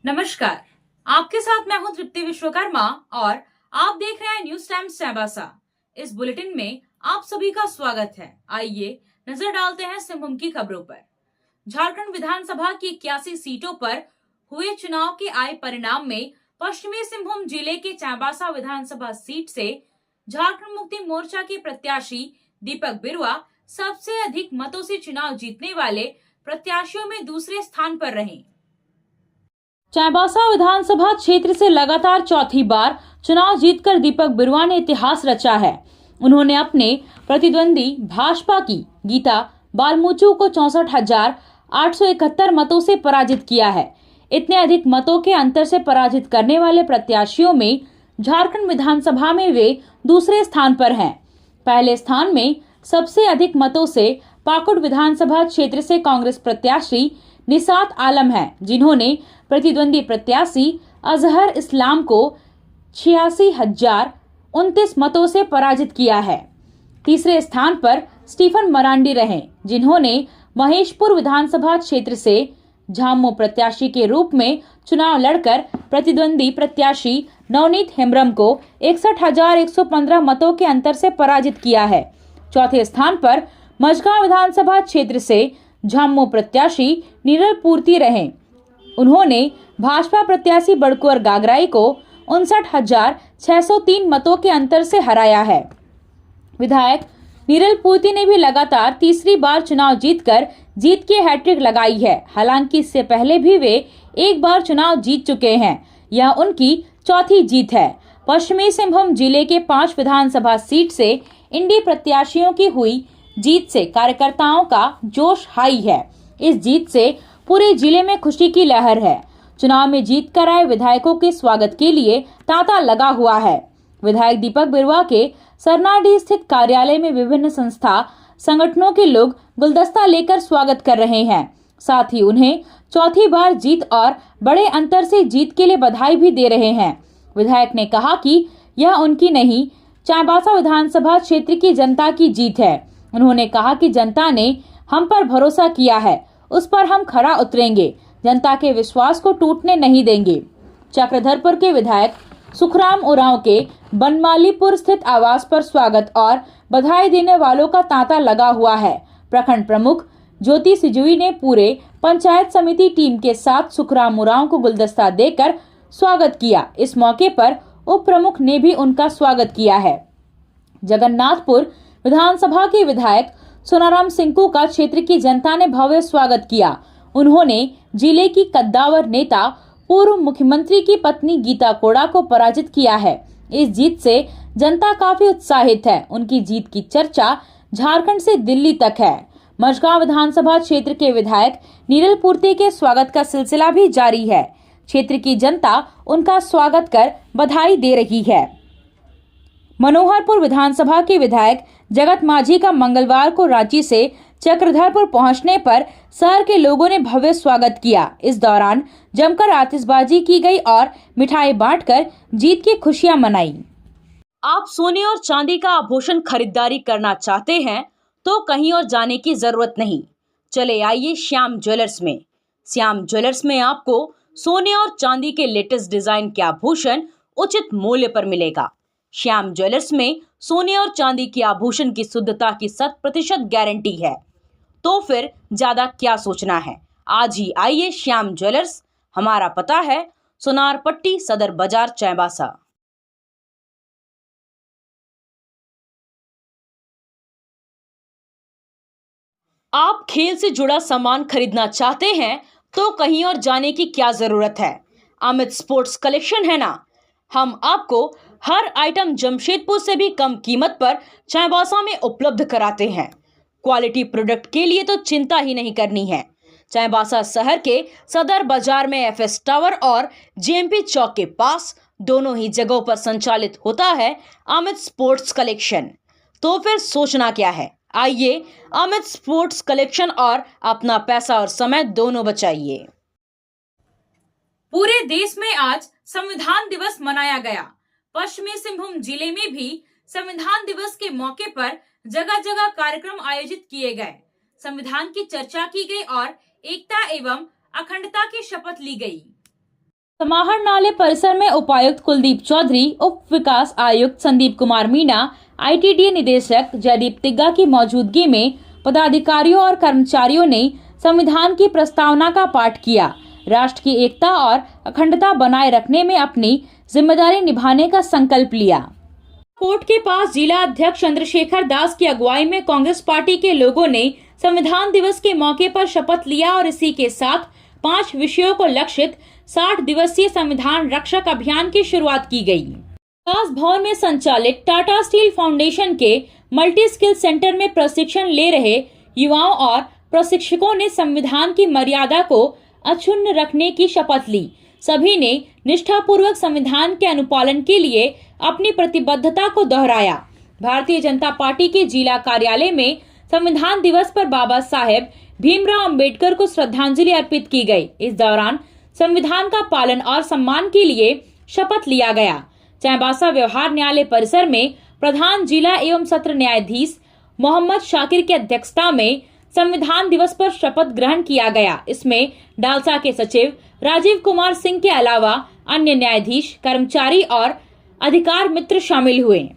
नमस्कार, आपके साथ मैं हूं तृप्ति विश्वकर्मा और आप देख रहे हैं न्यूज टाइम्स चाईबासा। इस बुलेटिन में आप सभी का स्वागत है। आइए नजर डालते हैं सिंहभूम की खबरों पर। झारखंड विधानसभा की 81 सीटों पर हुए चुनाव के आए परिणाम में पश्चिमी सिंहभूम जिले के चाईबासा विधानसभा सीट से झारखंड मुक्ति मोर्चा के प्रत्याशी दीपक बिरुआ सबसे अधिक मतों से चुनाव जीतने वाले प्रत्याशियों में दूसरे स्थान पर रहे। चाईबासा विधानसभा क्षेत्र से लगातार चौथी बार चुनाव जीतकर दीपक बिरुआ ने इतिहास रचा है। उन्होंने अपने प्रतिद्वंदी भाजपा की गीता बालमुचु को 64,871 मतों से पराजित किया है। इतने अधिक मतों के अंतर से पराजित करने वाले प्रत्याशियों में झारखंड विधानसभा में वे दूसरे स्थान पर हैं। पहले स्थान में सबसे अधिक मतों से पाकुड़ विधानसभा क्षेत्र से कांग्रेस प्रत्याशी निसात आलम है, जिन्होंने प्रतिद्वंदी प्रत्याशी अजहर इस्लाम को 86,029 मतों से पराजित किया है। तीसरे स्थान पर स्टीफन मरांडी रहे, जिन्होंने महेशपुर विधानसभा क्षेत्र से झामो प्रत्याशी के रूप में चुनाव लड़कर प्रतिद्वंदी प्रत्याशी नवनीत हेम्ब्रम को 61,115 मतों के अंतर से पराजित किया है। चौथे स्थान पर मझगांव विधानसभा क्षेत्र से झामो प्रत्याशी नीरल पूर्ति रहे। उन्होंने भाजपा प्रत्याशी बड़कुअर गागराई को 59,603 मतों के अंतर से हराया है। विधायक नीरल पूर्ति ने भी लगातार तीसरी बार चुनाव जीतकर जीत की हैट्रिक लगाई है। हालांकि इससे पहले भी वे एक बार चुनाव जीत चुके हैं। यह उनकी चौथी जीत है। पश्चिमी सिंहभूम जिले के 5 विधानसभा सीट से इंडी प्रत्याशियों की हुई जीत से कार्यकर्ताओं का जोश हाई है। इस जीत से पूरे जिले में खुशी की लहर है। चुनाव में जीत कर आए विधायकों के स्वागत के लिए तांता लगा हुआ है। विधायक दीपक बिरुआ के सरनाडीह स्थित कार्यालय में विभिन्न संस्था संगठनों के लोग गुलदस्ता लेकर स्वागत कर रहे हैं। साथ ही उन्हें चौथी बार जीत और बड़े अंतर से जीत के लिए बधाई भी दे रहे हैं। विधायक ने कहा कि यह उनकी नहीं, चाईबासा विधानसभा क्षेत्र की जनता की जीत है। उन्होंने कहा कि जनता ने हम पर भरोसा किया है, उस पर हम खरा उतरेंगे, जनता के विश्वास को टूटने नहीं देंगे। चक्रधरपुर के विधायक सुखराम उरांव के बनमालीपुर स्थित आवास पर स्वागत और बधाई देने वालों का तांता लगा हुआ है। प्रखंड प्रमुख ज्योति सिजुई ने पूरे पंचायत समिति टीम के साथ सुखराम उरांव को गुलदस्ता देकर स्वागत किया। इस मौके पर उप प्रमुख ने भी उनका स्वागत किया है। जगन्नाथपुर विधानसभा के विधायक सोनाराम सिंकू का क्षेत्र की जनता ने भव्य स्वागत किया। उन्होंने जिले की कद्दावर नेता पूर्व मुख्यमंत्री की पत्नी गीता कोड़ा को पराजित किया है। इस जीत से जनता काफी उत्साहित है। उनकी जीत की चर्चा झारखंड से दिल्ली तक है। मझगांव विधानसभा क्षेत्र के विधायक नीरल पूर्ति के स्वागत का सिलसिला भी जारी है। क्षेत्र की जनता उनका स्वागत कर बधाई दे रही है। मनोहरपुर विधानसभा के विधायक जगत माझी का मंगलवार को रांची से चक्रधरपुर पहुंचने पर शहर के लोगों ने भव्य स्वागत किया। इस दौरान जमकर आतिशबाजी की गई और मिठाई बांटकर जीत की खुशियां मनाई। आप सोने और चांदी का आभूषण खरीदारी करना चाहते हैं तो कहीं और जाने की जरूरत नहीं। चले आइए श्याम ज्वेलर्स में। श्याम ज्वेलर्स में आपको सोने और चांदी के लेटेस्ट डिजाइन के आभूषण उचित मूल्य पर मिलेगा। श्याम ज्वेलर्स में सोने और चांदी के आभूषण की शुद्धता की 100% गारंटी है। तो फिर ज्यादा क्या सोचना है, आज ही आइए श्याम ज्वेलर्स। हमारा पता है सोनारपट्टी सदर बाजार चाईबासा। आप खेल से जुड़ा सामान खरीदना चाहते हैं तो कहीं और जाने की क्या जरूरत है। अमित स्पोर्ट्स कलेक्शन है ना। हम आपको हर आइटम जमशेदपुर से भी कम कीमत पर चाईबासा में उपलब्ध कराते हैं। क्वालिटी प्रोडक्ट के लिए तो चिंता ही नहीं करनी है। चाईबासा शहर के सदर बाजार में एफएस टावर और जेएमपी चौक के पास दोनों ही जगहों पर संचालित होता है अमित स्पोर्ट्स कलेक्शन। तो फिर सोचना क्या है, आइए अमित स्पोर्ट्स कलेक्शन और अपना पैसा और समय दोनों बचाइए। पूरे देश में आज संविधान दिवस मनाया गया। पश्चिमी सिंहभूम जिले में भी संविधान दिवस के मौके पर जगह जगह कार्यक्रम आयोजित किए गए। संविधान की चर्चा की गई और एकता एवं अखंडता की शपथ ली गई। समाहरणालय परिसर में उपायुक्त कुलदीप चौधरी, उप विकास आयुक्त संदीप कुमार मीणा, ITDA निदेशक जयदीप तिग्गा की मौजूदगी में पदाधिकारियों और कर्मचारियों ने संविधान की प्रस्तावना का पाठ किया। राष्ट्र की एकता और अखंडता बनाए रखने में अपनी जिम्मेदारी निभाने का संकल्प लिया। कोर्ट के पास जिला अध्यक्ष चंद्रशेखर दास की अगुवाई में कांग्रेस पार्टी के लोगों ने संविधान दिवस के मौके पर शपथ लिया और इसी के साथ 5 विषयों को लक्षित 60 दिवसीय संविधान रक्षक अभियान की शुरुआत की गई। विकास भवन में संचालित टाटा स्टील फाउंडेशन के मल्टी स्किल सेंटर में प्रशिक्षण ले रहे युवाओं और प्रशिक्षकों ने संविधान की मर्यादा को अक्षुण्ण रखने की शपथ ली। सभी ने निष्ठापूर्वक संविधान के अनुपालन के लिए अपनी प्रतिबद्धता को दोहराया। भारतीय जनता पार्टी के जिला कार्यालय में संविधान दिवस पर बाबा साहेब भीमराव अंबेडकर को श्रद्धांजलि अर्पित की गई। इस दौरान संविधान का पालन और सम्मान के लिए शपथ लिया गया। चाईबासा व्यवहार न्यायालय परिसर में प्रधान जिला एवं सत्र न्यायाधीश मोहम्मद शाकिर की अध्यक्षता में संविधान दिवस पर शपथ ग्रहण किया गया। इसमें डालसा के सचिव राजीव कुमार सिंह के अलावा अन्य न्यायाधीश, कर्मचारी और अधिकार मित्र शामिल हुए।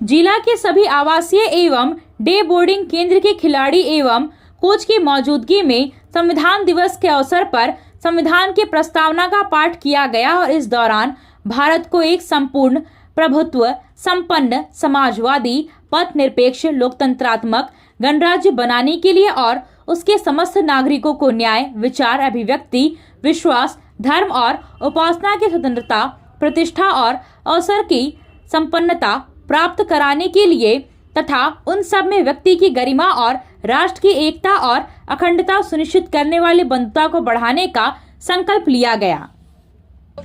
जिला के सभी आवासीय एवं डे बोर्डिंग केंद्र के खिलाड़ी एवं कोच की मौजूदगी में संविधान दिवस के अवसर पर संविधान की प्रस्तावना का पाठ किया गया और इस दौरान भारत को एक संपूर्ण प्रभुत्व संपन्न समाजवादी पथ निरपेक्ष लोकतंत्रात्मक गणराज्य बनाने के लिए और उसके समस्त नागरिकों को न्याय, विचार, अभिव्यक्ति, विश्वास, धर्म और उपासना की स्वतंत्रता, प्रतिष्ठा और अवसर की संपन्नता प्राप्त कराने के लिए तथा उन सब में व्यक्ति की गरिमा और राष्ट्र की एकता और अखंडता सुनिश्चित करने वाली बंधुता को बढ़ाने का संकल्प लिया गया।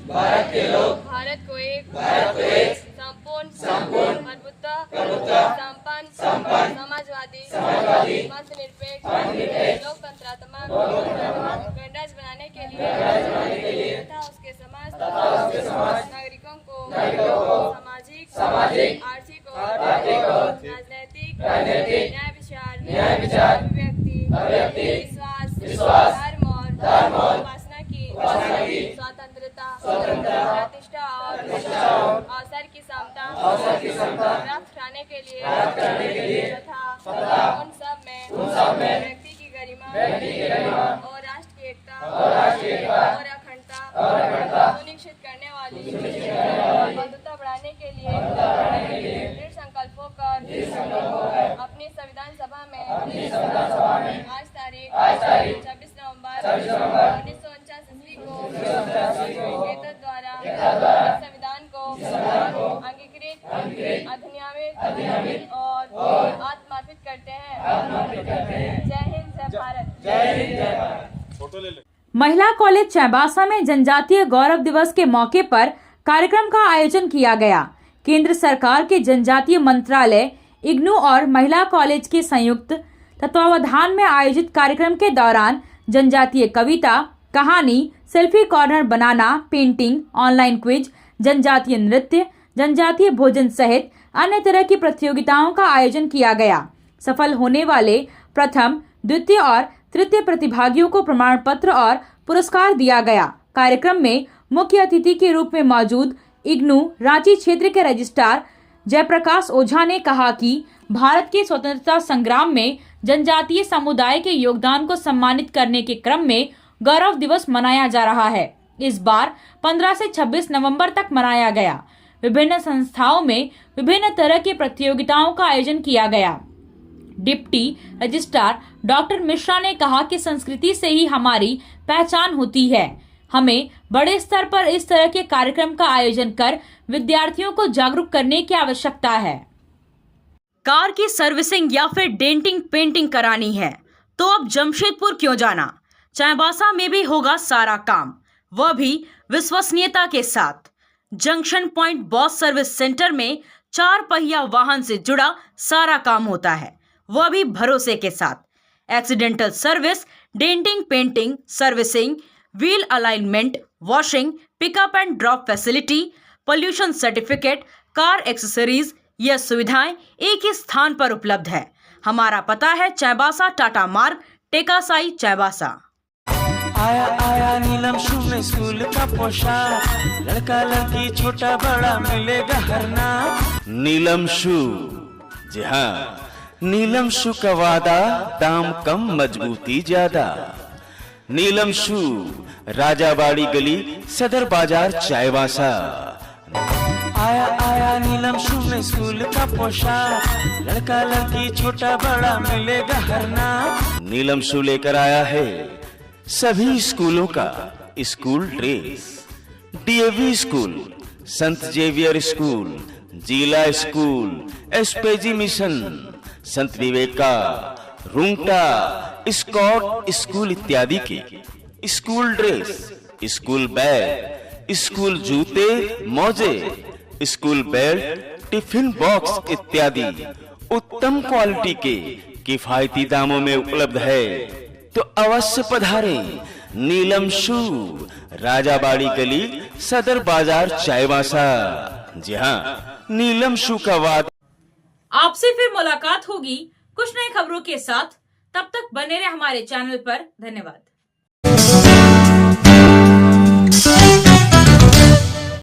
भारत के लोग भारत को एक संपूर्ण प्रभुत्व संपन्न समाजवादी मत निरपेक्ष लोकतंत्रात्मक गणराज्य बनाने के लिए तथा उसके समाज नागरिकों को सामाजिक आर्थिक और राजनैतिक न्याय विचार अभिव्यक्ति विश्वास धर्म और उपासना की स्वतंत्रता प्रतिष्ठा और अवसर की समता प्राप्त कराने के लिए तथा उन सब में व्यक्ति की गरिमा और राष्ट्र की एकता और अखंडता सुनिश्चित करने वाली बंधुता बढ़ाने के लिए दृढ़ संकल्प होकर अपनी संविधान सभा में आज तारीख 26 नवंबर 1949 ईस्वी को केंद्र द्वारा इस संविधान को अंगीकृत अधिनियमित और आत्मार्पित करते हैं। जय हिंद, जय भारत। महिला कॉलेज चाईबासा में जनजातीय गौरव दिवस के मौके पर कार्यक्रम का आयोजन किया गया। केंद्र सरकार के जनजातीय मंत्रालय इग्नू और महिला कॉलेज के संयुक्त तत्वावधान में आयोजित कार्यक्रम के दौरान जनजातीय कविता, कहानी, सेल्फी कॉर्नर बनाना, पेंटिंग, ऑनलाइन क्विज, जनजातीय नृत्य, जनजातीय भोजन सहित अन्य तरह की प्रतियोगिताओं का आयोजन किया गया। सफल होने वाले प्रथम, द्वितीय और तृतीय प्रतिभागियों को प्रमाण पत्र और पुरस्कार दिया गया। कार्यक्रम में मुख्य अतिथि के रूप में मौजूद इग्नू रांची क्षेत्र के रजिस्ट्रार जयप्रकाश ओझा ने कहा कि भारत के स्वतंत्रता संग्राम में जनजातीय समुदाय के योगदान को सम्मानित करने के क्रम में गौरव दिवस मनाया जा रहा है। इस बार 15 से 26 नवंबर तक मनाया गया। विभिन्न संस्थाओं में विभिन्न तरह की प्रतियोगिताओं का आयोजन किया गया। डिप्टी रजिस्ट्रार डॉक्टर मिश्रा ने कहा कि संस्कृति से ही हमारी पहचान होती है। हमें बड़े स्तर पर इस तरह के कार्यक्रम का आयोजन कर विद्यार्थियों को जागरूक करने की आवश्यकता है। कार की सर्विसिंग या फिर डेंटिंग पेंटिंग करानी है तो अब जमशेदपुर क्यों जाना। चाईबासा में भी होगा सारा काम, वह भी विश्वसनीयता के साथ। Junction point boss service centre में 4 पहिया वाहन से जुड़ा सारा काम होता है, वह भी भरोसे के साथ। Accidental service, denting painting, servicing, wheel alignment, washing, pickup and drop facility, pollution certificate, car accessories, यह सुविधाएं एक ही स्थान पर उपलब्ध है। हमारा पता है चाईबासा टाटा मार्ग, टेकासाई, चाईबासा। आया आया नीलम शू में स्कूल का पोशाक, लड़का लड़की छोटा बड़ा मिलेगा हर नाम। नीलम शू, जी हाँ, नीलम शू का वादा, दाम कम मजबूती ज्यादा। नीलम शू, राजाबाड़ी गली, सदर बाजार, चायवासा। आया आया नीलम शू में स्कूल का पोशाक, लड़का लड़की छोटा बड़ा मिलेगा हर नाम। नीलम शू लेकर आया है सभी स्कूलों का स्कूल ड्रेस। डीएवी स्कूल, संत जेवियर स्कूल, जिला स्कूल, एसपीजी मिशन, संत विवेका, रुंगटा, स्कॉट स्कूल इत्यादि के school dress, school bag, school जूते, मोजे, स्कूल बेल्ट, टिफिन बॉक्स इत्यादि उत्तम क्वालिटी के किफायती दामों में उपलब्ध है। तो अवश्य पधारें नीलम शू, राजाबाड़ी गली, सदर बाजार, चायवासा। जी हाँ, नीलम शू का वादा। आपसे फिर मुलाकात होगी कुछ नई खबरों के साथ। तब तक बने रहे हमारे चैनल पर। धन्यवाद।